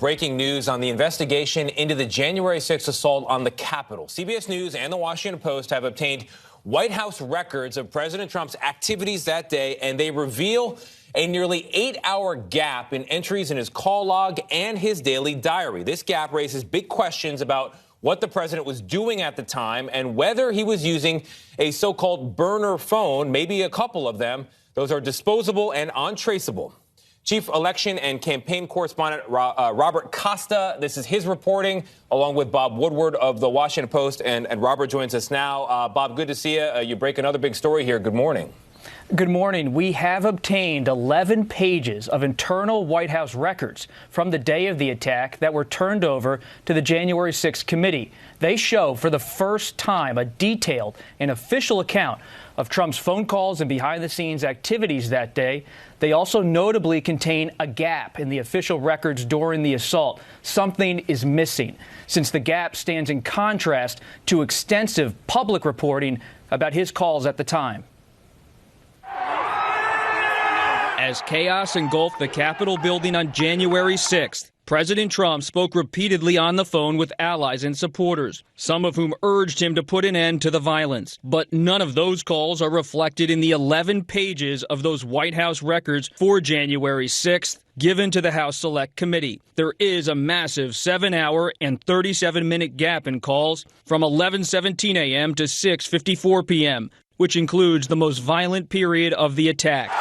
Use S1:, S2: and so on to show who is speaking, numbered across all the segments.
S1: Breaking news on the investigation into the January 6th assault on the Capitol. CBS News and the Washington Post have obtained White House records of President Trump's activities that day, and they reveal a nearly 8-hour gap in entries in his call log and his daily diary. This gap raises big questions about what the president was doing at the time and whether he was using a so-called burner phone, maybe a couple of them. Those are disposable and untraceable. Chief Election and Campaign Correspondent Robert Costa. This is his reporting, along with Bob Woodward of the Washington Post. And Robert joins us now. Bob, good to see you. You break another big story here. Good morning.
S2: Good morning. We have obtained 11 pages of internal White House records from the day of the attack that were turned over to the January 6th committee. They show for the first time a detailed and official account of Trump's phone calls and behind-the-scenes activities that day. They also notably contain a gap in the official records during the assault. Something is missing, since the gap stands in contrast to extensive public reporting about his calls at the time. As chaos engulfed the Capitol building on January 6th, President Trump spoke repeatedly on the phone with allies and supporters, some of whom urged him to put an end to the violence. But none of those calls are reflected in the 11 pages of those White House records for January 6th given to the House Select Committee. There is a massive 7-hour and 37-minute gap in calls from 11:17 a.m. to 6:54 p.m., which includes the most violent period of the attack.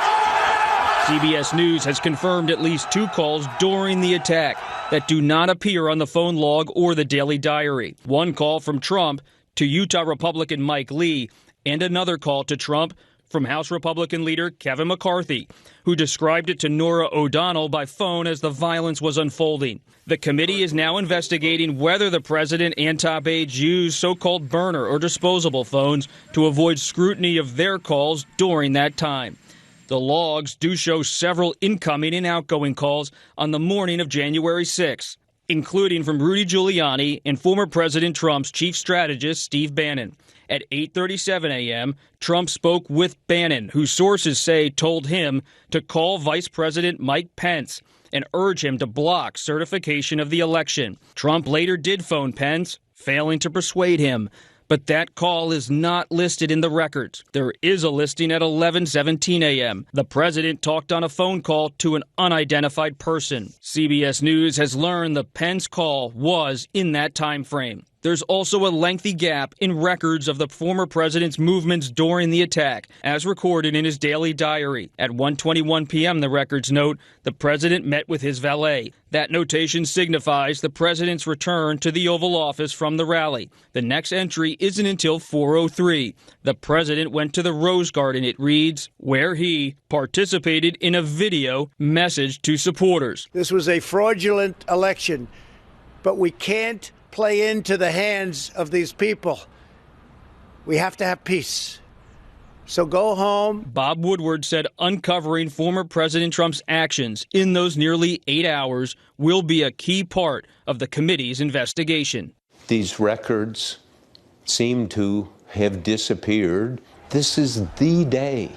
S2: CBS News has confirmed at least 2 calls during the attack that do not appear on the phone log or the daily diary. One call from Trump to Utah Republican Mike Lee, and another call to Trump from House Republican leader Kevin McCarthy, who described it to Norah O'Donnell by phone as the violence was unfolding. The committee is now investigating whether the president and top aides used so-called burner or disposable phones to avoid scrutiny of their calls during that time. The logs do show several incoming and outgoing calls on the morning of January 6th, including from Rudy Giuliani and former President Trump's chief strategist, Steve Bannon. At 8:37 a.m., Trump spoke with Bannon, who sources say told him to call Vice President Mike Pence and urge him to block certification of the election. Trump later did phone Pence, failing to persuade him. But that call is not listed in the records. There is a listing at 11:17 a.m. The president talked on a phone call to an unidentified person. CBS News has learned the Pence call was in that time frame. There's also a lengthy gap in records of the former president's movements during the attack, as recorded in his daily diary. At 1:21 p.m., the records note the president met with his valet. That notation signifies the president's return to the Oval Office from the rally. The next entry isn't until 4:03. The president went to the Rose Garden, it reads, where he participated in a video message to supporters.
S3: This was a fraudulent election, but we can't play into the hands of these people. We have to have peace. So go home.
S2: Bob Woodward said uncovering former President Trump's actions in those nearly 8 hours will be a key part of the committee's investigation.
S4: These records seem to have disappeared. This is the day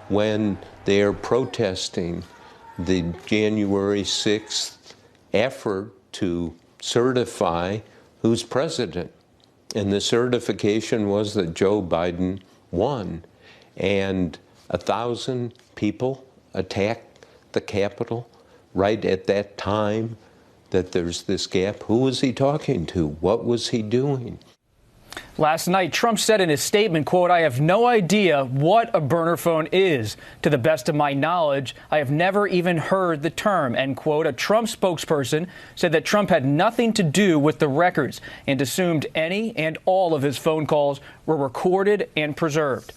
S4: when they are protesting the January 6th effort to certify who's president. And the certification was that Joe Biden won. And 1,000 people attacked the Capitol right at that time that there's this gap. Who was he talking to? What was he doing?
S2: Last night, Trump said in his statement, quote, I have no idea what a burner phone is. To the best of my knowledge, I have never even heard the term, end quote. A Trump spokesperson said that Trump had nothing to do with the records and assumed any and all of his phone calls were recorded and preserved.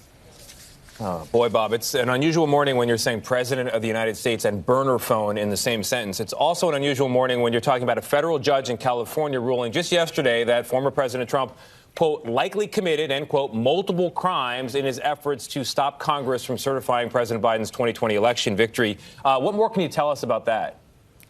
S1: Oh, boy, Bob, it's an unusual morning when you're saying President of the United States and burner phone in the same sentence. It's also an unusual morning when you're talking about a federal judge in California ruling just yesterday that former President Trump, quote, likely committed, end quote, multiple crimes in his efforts to stop Congress from certifying President Biden's 2020 election victory. What more can you tell us about that?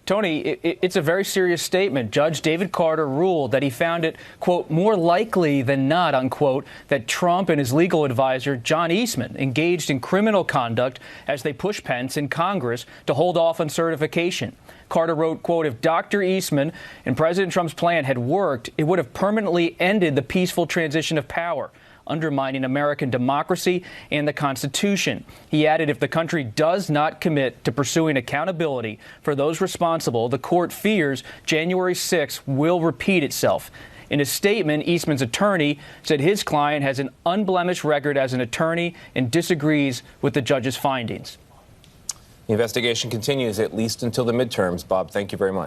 S2: Tony, it's a very serious statement. Judge David Carter ruled that he found it, quote, more likely than not, unquote, that Trump and his legal advisor, John Eastman, engaged in criminal conduct as they pushed Pence in Congress to hold off on certification. Carter wrote, quote, if Dr. Eastman and President Trump's plan had worked, it would have permanently ended the peaceful transition of power, undermining American democracy and the Constitution. He added if the country does not commit to pursuing accountability for those responsible, the court fears January 6th will repeat itself. In a statement, Eastman's attorney said his client has an unblemished record as an attorney and disagrees with the judge's findings.
S1: The investigation continues at least until the midterms. Bob, thank you very much.